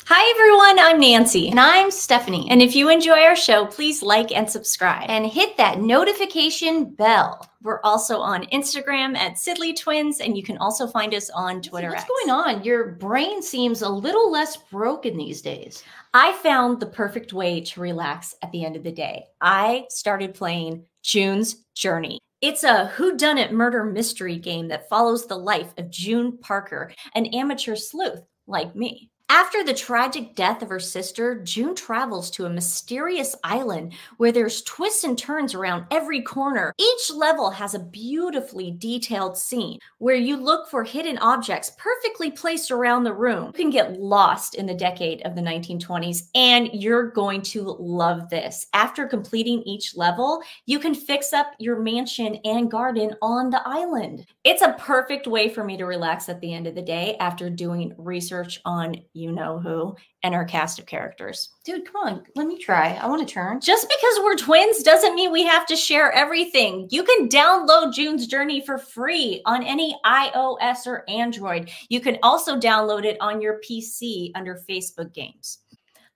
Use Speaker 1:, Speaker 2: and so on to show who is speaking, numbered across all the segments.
Speaker 1: Hi everyone, I'm Nancy.
Speaker 2: And I'm Stephanie.
Speaker 1: And if you enjoy our show, please like and subscribe.
Speaker 2: And hit that notification bell.
Speaker 1: We're also on Instagram at TWiN, and you can also find us on Twitter.
Speaker 2: What's going on? Your brain seems a little less broken these days.
Speaker 1: I found the perfect way to relax at the end of the day. I started playing June's Journey. It's a whodunit murder mystery game that follows the life of June Parker, an amateur sleuth like me. After the tragic death of her sister, June travels to a mysterious island where there's twists and turns around every corner. Each level has a beautifully detailed scene where you look for hidden objects perfectly placed around the room. You can get lost in the decade of the 1920s, and you're going to love this. After completing each level, you can fix up your mansion and garden on the island. It's a perfect way for me to relax at the end of the day after doing research on you-know-who and our cast of characters.
Speaker 2: Dude, come on. Let me try. I want to turn.
Speaker 1: Just because we're twins doesn't mean we have to share everything. You can download June's Journey for free on any iOS or Android. You can also download it on your PC under Facebook Games.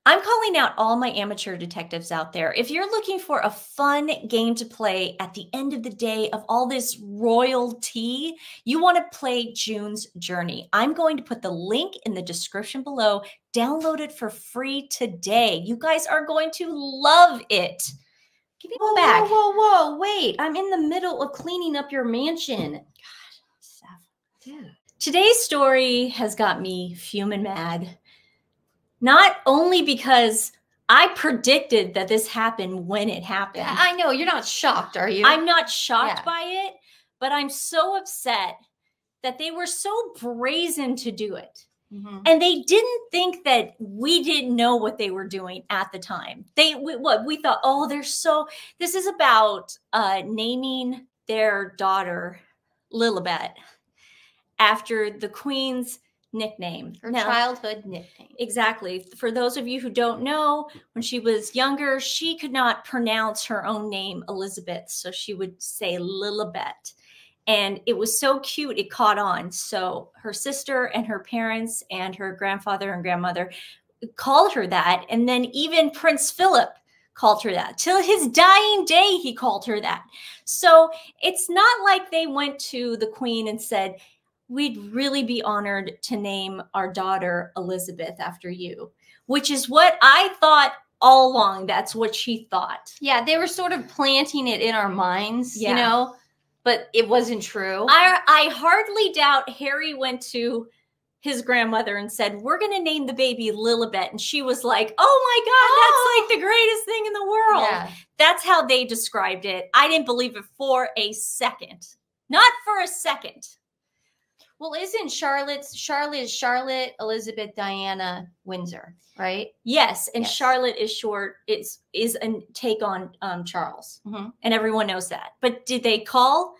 Speaker 1: I'm calling out all my amateur detectives out there. If you're looking for a fun game to play at the end of the day of all this royalty, you want to play June's Journey. I'm going to put the link in the description below. Download it for free today. You guys are going to love it. Give me back.
Speaker 2: Whoa. Wait, I'm in the middle of cleaning up your mansion. God, Steph. Dude.
Speaker 1: Today's story has got me fuming mad. Not only because I predicted that this happened when it happened.
Speaker 2: I know. You're not shocked, are you?
Speaker 1: I'm not shocked by it, but I'm so upset that they were so brazen to do it. Mm-hmm. And they didn't think that we didn't know what they were doing at the time. We thought, oh, this is about naming their daughter Lilibet after the Queen's nickname.
Speaker 2: Her childhood nickname.
Speaker 1: Exactly. For those of you who don't know, when she was younger, she could not pronounce her own name, Elizabeth. So she would say Lilibet. And it was so cute, it caught on. So her sister and her parents and her grandfather and grandmother called her that. And then even Prince Philip called her that. Till his dying day, he called her that. So it's not like they went to the Queen and said, we'd really be honored to name our daughter Elizabeth after you, which is what I thought all along. That's what she thought.
Speaker 2: Yeah, they were sort of planting it in our minds, you know, but it wasn't true.
Speaker 1: I hardly doubt Harry went to his grandmother and said, we're going to name the baby Lilibet. And she was like, oh my God, that's like the greatest thing in the world.
Speaker 2: Yeah.
Speaker 1: That's how they described it. I didn't believe it for a second. Not for a second.
Speaker 2: Well, isn't Charlotte Elizabeth Diana Windsor, right?
Speaker 1: Yes, and yes. Charlotte is short. Is a take on Charles, and everyone knows that. But did they call?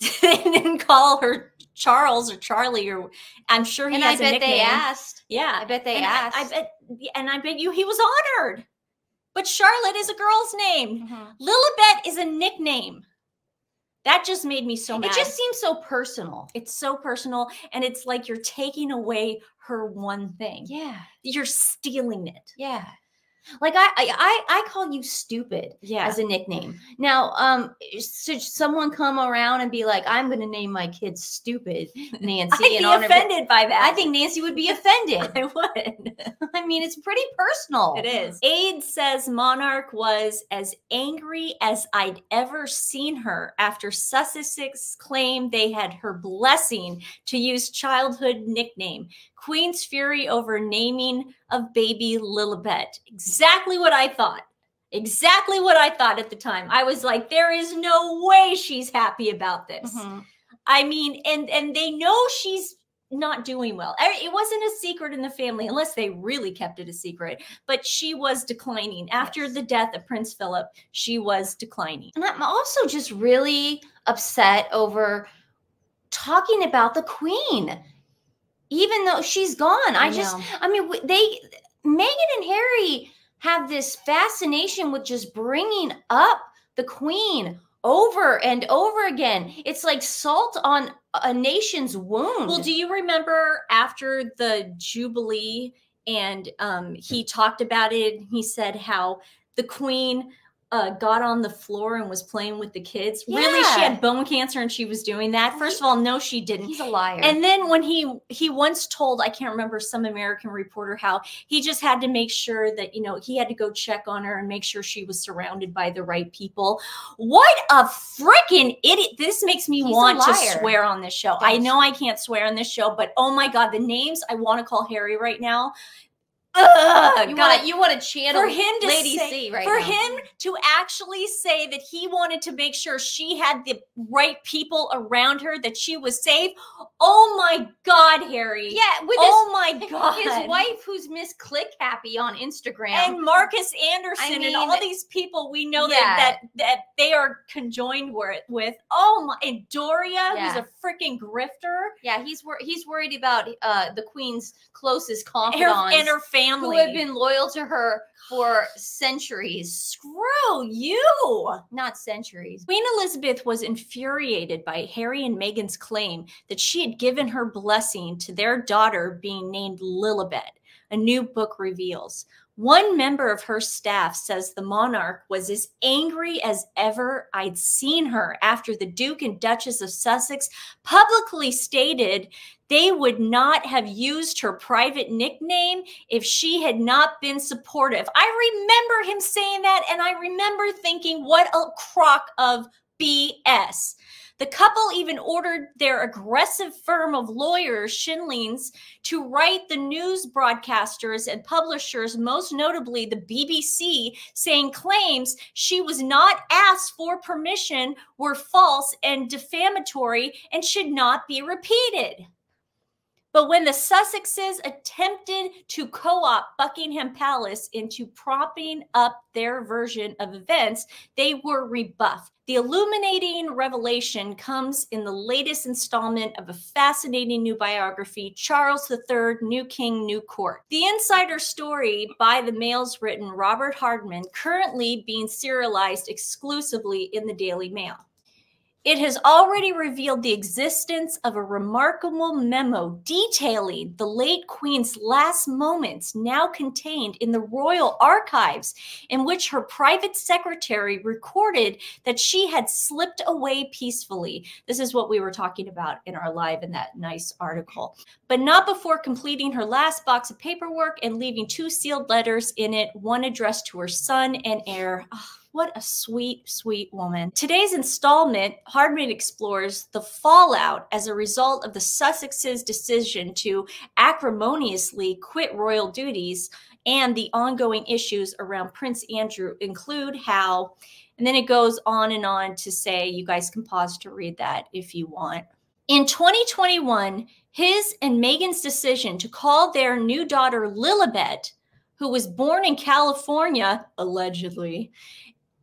Speaker 1: They didn't call her Charles or Charlie, or I'm sure he has a nickname.
Speaker 2: They asked.
Speaker 1: Yeah,
Speaker 2: I bet they asked.
Speaker 1: I bet you he was honored. But Charlotte is a girl's name. Lilibet is a nickname. That just made me so mad.
Speaker 2: It just seems so personal.
Speaker 1: It's so personal. And it's like you're taking away her one thing.
Speaker 2: Yeah.
Speaker 1: You're stealing it.
Speaker 2: Yeah. Like I call you stupid as a nickname. Now, should someone come around and be like, I'm going to name my kid Stupid, Nancy?
Speaker 1: I'd be offended by that.
Speaker 2: I think Nancy would be offended.
Speaker 1: I would.
Speaker 2: I mean, it's pretty personal.
Speaker 1: It is. Aide says Monarch was as angry as I'd ever seen her after Sussex's claim they had her blessing to use childhood nickname. Queen's fury over naming of baby Lilibet. Exactly what I thought. Exactly what I thought at the time. I was like, there is no way she's happy about this. I mean, and they know she's not doing well. It wasn't a secret in the family, unless they really kept it a secret. But she was declining. After the death of Prince Philip, she was declining.
Speaker 2: And I'm also just really upset over talking about the Queen. Even though she's gone, I mean, Meghan and Harry have this fascination with just bringing up the Queen over and over again. It's like salt on a nation's wound.
Speaker 1: Well, do you remember after the Jubilee and he talked about it? He said how the Queen got on the floor and was playing with the kids. Yeah. Really, she had bone cancer and she was doing that. First of all, no, she didn't.
Speaker 2: He's a liar.
Speaker 1: And then when he once told, I can't remember, some American reporter how he just had to make sure that, you know, he had to go check on her and make sure she was surrounded by the right people. What a freaking idiot. This makes me want to swear on this show. I know I can't swear on this show, but oh my God, the names I want to call Harry right now.
Speaker 2: You want to channel
Speaker 1: for him to
Speaker 2: Lady
Speaker 1: say,
Speaker 2: C right
Speaker 1: for
Speaker 2: now.
Speaker 1: him to actually say that he wanted to make sure she had the right people around her, that she was safe. Oh my God, Harry!
Speaker 2: Yeah, with
Speaker 1: my God,
Speaker 2: his wife, who's Miss Click Happy on Instagram,
Speaker 1: and Marcus Anderson, and all these people we know that they are conjoined with. Oh my, and Doria, who's a freaking grifter.
Speaker 2: Yeah, he's worried about the Queen's closest confidants
Speaker 1: and her family,
Speaker 2: who have been loyal to her for centuries.
Speaker 1: Screw you!
Speaker 2: Not centuries.
Speaker 1: Queen Elizabeth was infuriated by Harry and Meghan's claim that she had given her blessing to their daughter being named Lilibet, a new book reveals. One member of her staff says the monarch was as angry as ever I'd seen her after the Duke and Duchess of Sussex publicly stated they would not have used her private nickname if she had not been supportive. I remember him saying that, and I remember thinking, what a crock of BS. The couple even ordered their aggressive firm of lawyers, Shinlings, to write the news broadcasters and publishers, most notably the BBC, saying claims she was not asked for permission were false and defamatory and should not be repeated. But when the Sussexes attempted to co-opt Buckingham Palace into propping up their version of events, they were rebuffed. The illuminating revelation comes in the latest installment of a fascinating new biography, Charles III, New King, New Court. The insider story by the Mail's written Robert Hardman, currently being serialized exclusively in the Daily Mail. It has already revealed the existence of a remarkable memo detailing the late Queen's last moments, now contained in the royal archives, in which her private secretary recorded that she had slipped away peacefully. This is what we were talking about in our live in that nice article. But not before completing her last box of paperwork and leaving 2 sealed letters in it, one addressed to her son and heir. Oh, what a sweet, sweet woman. Today's installment, Hardman explores the fallout as a result of the Sussexes' decision to acrimoniously quit royal duties, and the ongoing issues around Prince Andrew include how, and then it goes on to say, you guys can pause to read that if you want. In 2021, his and Meghan's decision to call their new daughter Lilibet, who was born in California, allegedly,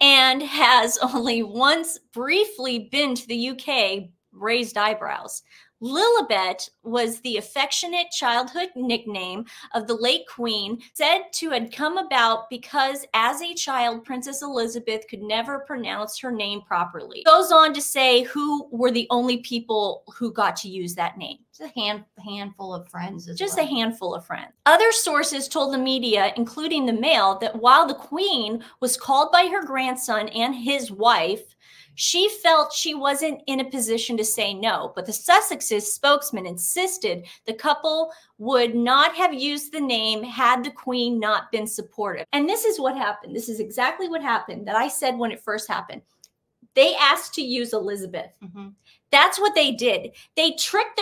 Speaker 1: and has only once briefly been to the UK, raised eyebrows. Lilibet was the affectionate childhood nickname of the late Queen, said to had come about because as a child, Princess Elizabeth could never pronounce her name properly. It goes on to say who were the only people who got to use that name.
Speaker 2: Just a handful of friends.
Speaker 1: Just a handful of friends. Other sources told the media, including the Mail, that while the Queen was called by her grandson and his wife, she felt she wasn't in a position to say no, but the Sussexes' spokesman insisted the couple would not have used the name had the Queen not been supportive. And this is what happened. This is exactly what happened that I said when it first happened. They asked to use Elizabeth. Mm-hmm. That's what they did. He tricked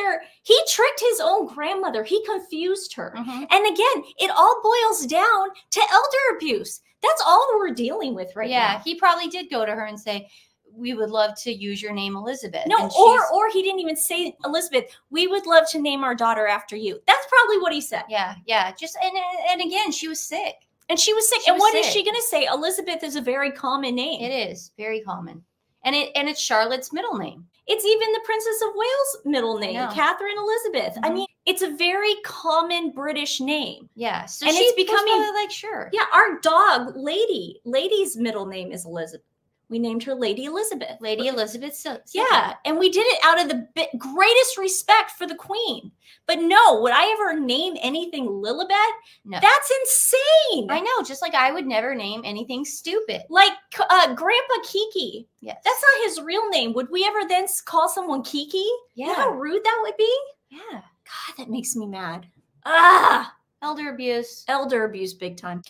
Speaker 1: his own grandmother. He confused her. Mm-hmm. And again, it all boils down to elder abuse. That's all we're dealing with right now.
Speaker 2: Yeah, he probably did go to her and say, we would love to use your name, Elizabeth.
Speaker 1: No, or he didn't even say Elizabeth. We would love to name our daughter after you. That's probably what he said.
Speaker 2: Yeah. Just and again, she was sick.
Speaker 1: And she was sick. And what is she going to say? Elizabeth is a very common name.
Speaker 2: It is very common, and it's Charlotte's middle name.
Speaker 1: It's even the Princess of Wales' middle name, Catherine Elizabeth. Mm-hmm. I mean, it's a very common British name.
Speaker 2: Yeah, so
Speaker 1: and it's becoming
Speaker 2: like sure.
Speaker 1: Yeah, our dog, Lady's middle name is Elizabeth. We named her Lady Elizabeth.
Speaker 2: Lady Elizabeth.
Speaker 1: Yeah, and we did it out of the greatest respect for the Queen. But no, would I ever name anything Lilibet?
Speaker 2: No.
Speaker 1: That's insane.
Speaker 2: I know, just like I would never name anything stupid.
Speaker 1: Like Grandpa Kiki.
Speaker 2: Yes.
Speaker 1: That's not his real name. Would we ever then call someone Kiki?
Speaker 2: Yeah.
Speaker 1: You know how rude that would be?
Speaker 2: Yeah.
Speaker 1: God, that makes me mad. Ah!
Speaker 2: Elder abuse.
Speaker 1: Elder abuse big time.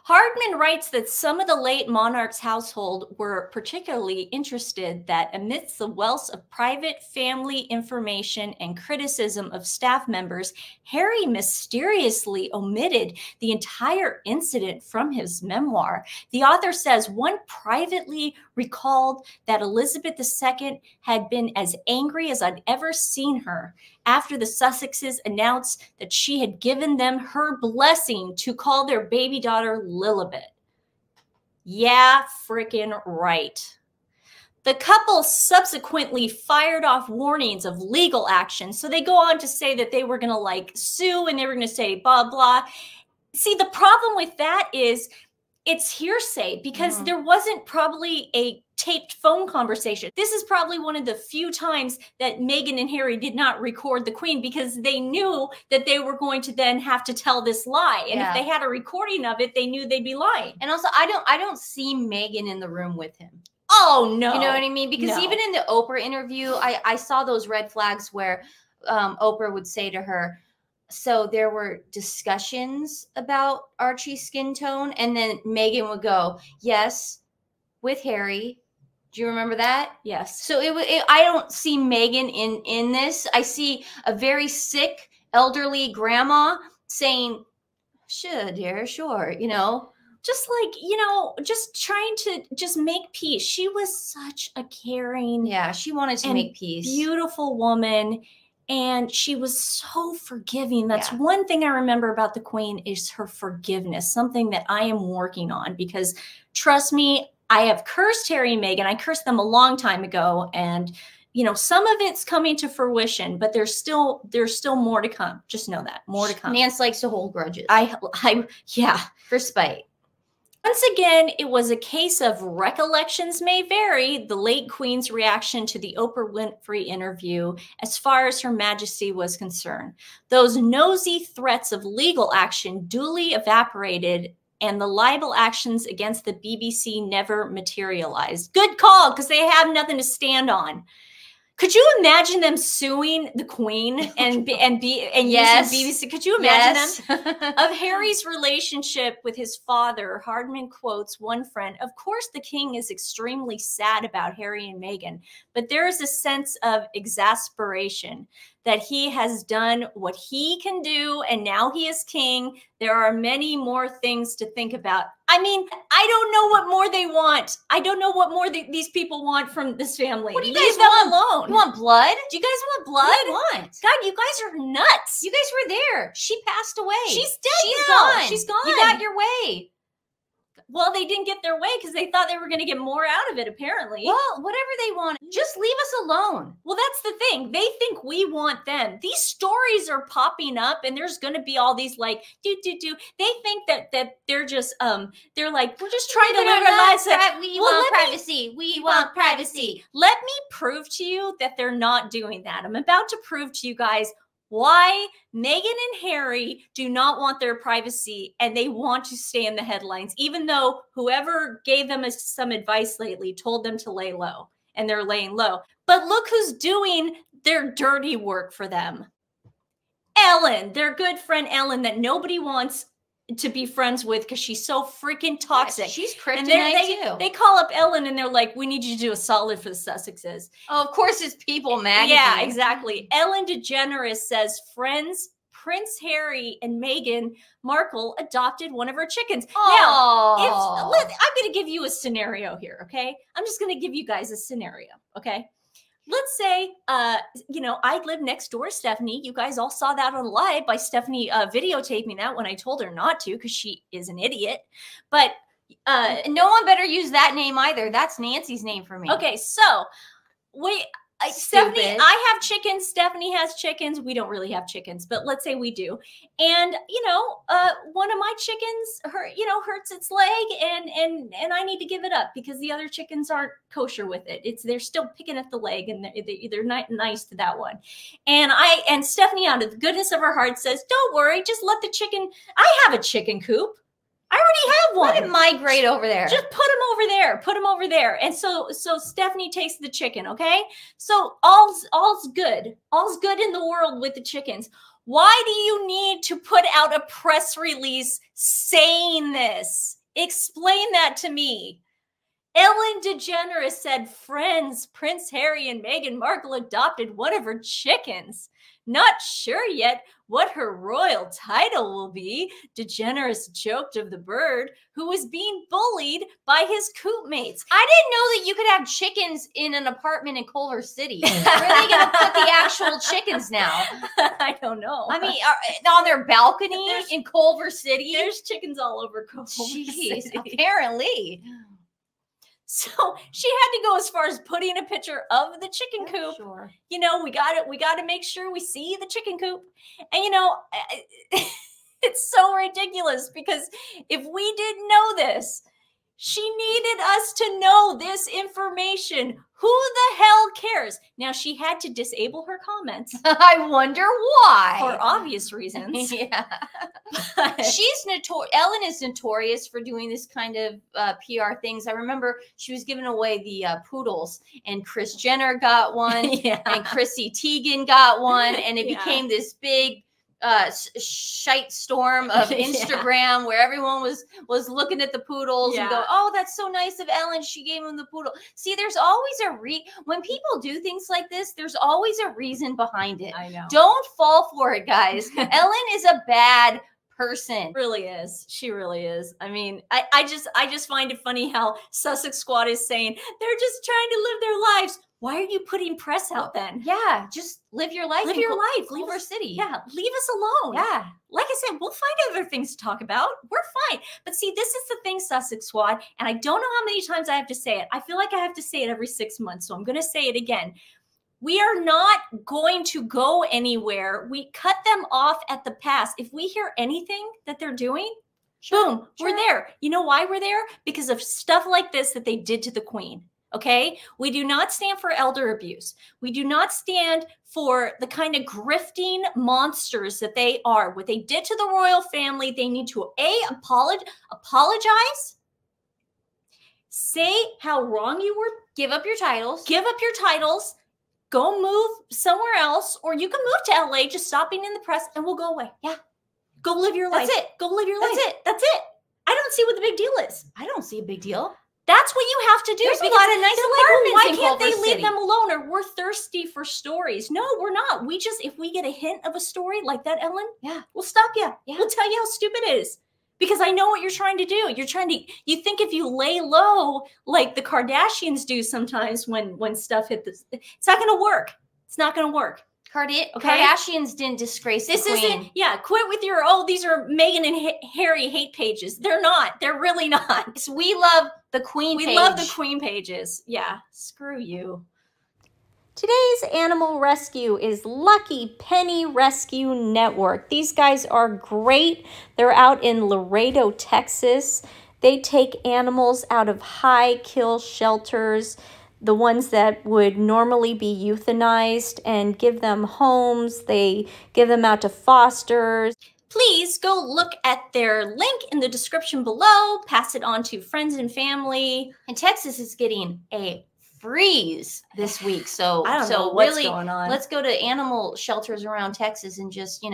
Speaker 1: Hardman writes that some of the late monarch's household were particularly interested that amidst the wealth of private family information and criticism of staff members, Harry mysteriously omitted the entire incident from his memoir. The author says one privately recalled that Elizabeth II had been as angry as I'd ever seen her after the Sussexes announced that she had given them her blessing to call their baby daughter Lilibet. Yeah, freaking right. The couple subsequently fired off warnings of legal action. So they go on to say that they were going to like sue and they were going to say blah, blah. See, the problem with that is it's hearsay because there wasn't probably a taped phone conversation. This is probably one of the few times that Meghan and Harry did not record the Queen because they knew that they were going to then have to tell this lie. And if they had a recording of it, they knew they'd be lying.
Speaker 2: And also, I don't see Meghan in the room with him.
Speaker 1: Oh, no.
Speaker 2: You know what I mean? Because even in the Oprah interview, I saw those red flags where Oprah would say to her, so there were discussions about Archie's skin tone. And then Meghan would go, yes, with Harry. Do you remember that?
Speaker 1: Yes.
Speaker 2: So I don't see Meghan in this. I see a very sick, elderly grandma saying, sure, dear, sure, you know.
Speaker 1: Just like, you know, just trying to just make peace. She was such a caring.
Speaker 2: Yeah, she wanted to make peace.
Speaker 1: Beautiful woman. And she was so forgiving. That's one thing I remember about the Queen is her forgiveness, something that I am working on because trust me, I have cursed Harry and Meghan. I cursed them a long time ago. And, you know, some of it's coming to fruition, but there's still more to come. Just know that. More to come.
Speaker 2: Nance likes to hold grudges.
Speaker 1: Yeah.
Speaker 2: For spite.
Speaker 1: Once again, it was a case of recollections may vary, the late Queen's reaction to the Oprah Winfrey interview as far as Her Majesty was concerned. Those nosy threats of legal action duly evaporated and the libel actions against the BBC never materialized. Good call, because they have nothing to stand on. Could you imagine them suing the Queen and using BBC? Could you imagine them? Of Harry's relationship with his father, Hardman quotes one friend, "Of course, the king is extremely sad about Harry and Meghan, but there is a sense of exasperation that he has done what he can do, and now he is king. There are many more things to think about." I mean, I don't know what more they want. I don't know what more these people want from this family.
Speaker 2: What do you
Speaker 1: Leave
Speaker 2: guys
Speaker 1: them
Speaker 2: want?
Speaker 1: alone.
Speaker 2: You want blood?
Speaker 1: Do you guys want blood?
Speaker 2: What do you want?
Speaker 1: God, you guys are nuts.
Speaker 2: You guys were there. She passed away.
Speaker 1: She's dead.
Speaker 2: She's
Speaker 1: now.
Speaker 2: gone.
Speaker 1: She's gone.
Speaker 2: You got your way.
Speaker 1: Well, they didn't get their way because they thought they were going to get more out of it, apparently.
Speaker 2: Well, whatever they want, just leave us alone.
Speaker 1: Well, that's the thing. They think we want them. These stories are popping up and there's going to be all these like, They think that they're just, they're like, we're just trying to live our lives.
Speaker 2: We want privacy. We want privacy.
Speaker 1: Let me prove to you that they're not doing that. I'm about to prove to you guys why Meghan and Harry do not want their privacy and they want to stay in the headlines, even though whoever gave them some advice lately told them to lay low, and they're laying low. But look who's doing their dirty work for them. Ellen, their good friend Ellen that nobody wants to be friends with because she's so freaking toxic.
Speaker 2: Yes, she's kryptonite too.
Speaker 1: They call up Ellen and they're like, we need you to do a solid for the Sussexes.
Speaker 2: Oh, of course it's People magazine.
Speaker 1: Yeah, exactly. Ellen DeGeneres says friends Prince Harry and Meghan Markle adopted one of her chickens.
Speaker 2: Aww.
Speaker 1: Now, I'm going to give you a scenario here, okay? I'm just going to give you guys a scenario, okay? Let's say, you know, I live next door to Stephanie. You guys all saw that on live by Stephanie videotaping that when I told her not to because she is an idiot. But
Speaker 2: no one better use that name either. That's Nancy's name for me.
Speaker 1: Okay, so Stephanie, I have chickens. Stephanie has chickens. We don't really have chickens, but let's say we do. And one of my chickens hurts its leg, and I need to give it up because the other chickens aren't kosher with it. They're still picking at the leg, and they're not nice to that one. And Stephanie, out of the goodness of her heart, says, "Don't worry, just let the chicken. I have a chicken coop. I already have one.
Speaker 2: Let it migrate over there.
Speaker 1: Just put him over there. Put him over there." And so Stephanie takes the chicken, okay? So all's good. All's good in the world with the chickens. Why do you need to put out a press release saying this? Explain that to me. Ellen DeGeneres said, "Friends, Prince Harry and Meghan Markle adopted one of her chickens. Not sure yet what her royal title will be." DeGeneres joked of the bird, who was being bullied by his coop mates.
Speaker 2: I didn't know that you could have chickens in an apartment in Culver City. Where are they going to put the actual chickens now?
Speaker 1: I don't know.
Speaker 2: I mean, on their balcony in Culver City?
Speaker 1: There's chickens all over Culver
Speaker 2: Jeez,
Speaker 1: City.
Speaker 2: apparently.
Speaker 1: So she had to go as far as putting a picture of the chicken coop.
Speaker 2: Sure.
Speaker 1: We got to make sure we see the chicken coop. And it's so ridiculous because if we didn't know this, she needed us to know this information. Who the hell cares? Now, she had to disable her comments.
Speaker 2: I wonder why.
Speaker 1: For obvious reasons.
Speaker 2: Yeah. Ellen is notorious for doing this kind of PR things. I remember she was giving away the poodles, and Kris Jenner got one, and Chrissy Teigen got one, and it became this big shite storm of Instagram where everyone was looking at the poodles and go, "Oh, that's so nice of Ellen. She gave him the poodle." See, there's always when people do things like this, there's always a reason behind it.
Speaker 1: I know.
Speaker 2: Don't fall for it, guys. Ellen is a bad person.
Speaker 1: Really is. She really is. I mean, I just find it funny how Sussex Squad is saying they're just trying to live their lives. Why are you putting press out then?
Speaker 2: Yeah, just live your life.
Speaker 1: Live your life.
Speaker 2: Culver City.
Speaker 1: Yeah, leave us alone.
Speaker 2: Yeah.
Speaker 1: Like I said, we'll find other things to talk about. We're fine. But see, this is the thing, Sussex Squad, and I don't know how many times I have to say it. I feel like I have to say it every 6 months, so I'm going to say it again. We are not going to go anywhere. We cut them off at the pass. If we hear anything that they're doing, boom, we're there. You know why we're there? Because of stuff like this that they did to the Queen. Okay, we do not stand for elder abuse. We do not stand for the kind of grifting monsters that they are. What they did to the royal family, they need to apologize, say how wrong you were,
Speaker 2: give up your titles,
Speaker 1: go move somewhere else, or you can move to LA, just stop being in the press, and we'll go away.
Speaker 2: Yeah,
Speaker 1: go live your life.
Speaker 2: That's it.
Speaker 1: Go live your life.
Speaker 2: That's it.
Speaker 1: I don't see what the big deal is.
Speaker 2: I don't see a big deal.
Speaker 1: That's what you have to do.
Speaker 2: There's a lot of nice apartments
Speaker 1: why
Speaker 2: in
Speaker 1: can't
Speaker 2: Culver
Speaker 1: they
Speaker 2: City.
Speaker 1: leave them alone? Or we're thirsty for stories. No, we're not. If we get a hint of a story like that, Ellen, we'll stop you. Yeah. We'll tell you how stupid it is. Because I know what you're trying to do. You think if you lay low like the Kardashians do sometimes when stuff hit this, it's not going to work. It's not going to work.
Speaker 2: Kardashians didn't disgrace the Queen.
Speaker 1: Quit with your, these are Meghan and Harry hate pages. They're not. They're really not.
Speaker 2: We love the Queen page.
Speaker 1: We love the Queen pages. Yeah, screw you. Today's animal rescue is Lucky Penny Rescue Network. These guys are great. They're out in Laredo, Texas. They take animals out of high kill shelters, the ones that would normally be euthanized, and give them homes. They give them out to fosters. Please go look at their link in the description below. Pass it on to friends and family.
Speaker 2: And Texas is getting a freeze this week. So
Speaker 1: I don't know what's going on.
Speaker 2: Let's go to animal shelters around Texas and just,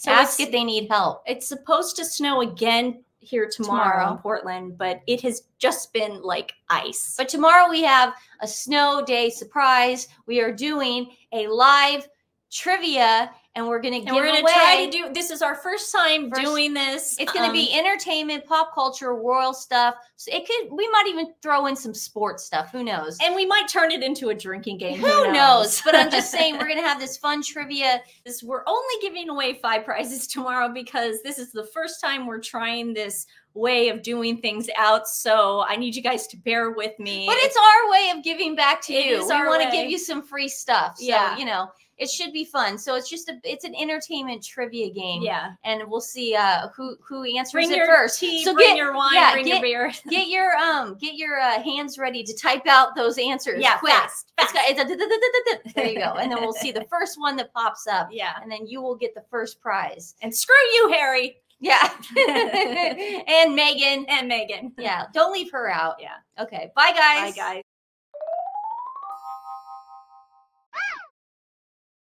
Speaker 2: ask if they need help.
Speaker 1: It's supposed to snow again here tomorrow in Portland, but it has just been like ice.
Speaker 2: But tomorrow we have a snow day surprise. We are doing a live trivia, and we're going to give away.
Speaker 1: We're going to try to do, this is our first time doing this.
Speaker 2: It's going to be entertainment, pop culture, royal stuff. So we might even throw in some sports stuff. Who knows?
Speaker 1: And we might turn it into a drinking game.
Speaker 2: Who knows? But I'm just saying, we're going to have this fun trivia.
Speaker 1: We're only giving away 5 prizes tomorrow because this is the first time we're trying this way of doing things out, so I need you guys to bear with me.
Speaker 2: But it's our way of giving back to you. We want to give
Speaker 1: way.
Speaker 2: you some free stuff. So,
Speaker 1: Yeah.
Speaker 2: you know, it should be fun. So it's just it's an entertainment trivia game.
Speaker 1: Yeah.
Speaker 2: And we'll see who answers
Speaker 1: bring
Speaker 2: it
Speaker 1: your
Speaker 2: first.
Speaker 1: Tea,
Speaker 2: so
Speaker 1: bring your wine, bring your beer.
Speaker 2: Get your hands ready to type out those answers.
Speaker 1: Yeah,
Speaker 2: quick.
Speaker 1: fast.
Speaker 2: There you go. And then we'll see the first one that pops up.
Speaker 1: Yeah.
Speaker 2: And then you will get the first prize.
Speaker 1: And screw you, Harry.
Speaker 2: Yeah. And Megan.
Speaker 1: And Megan.
Speaker 2: Yeah. Don't leave her out.
Speaker 1: Yeah.
Speaker 2: Okay. Bye, guys.
Speaker 1: Bye, guys.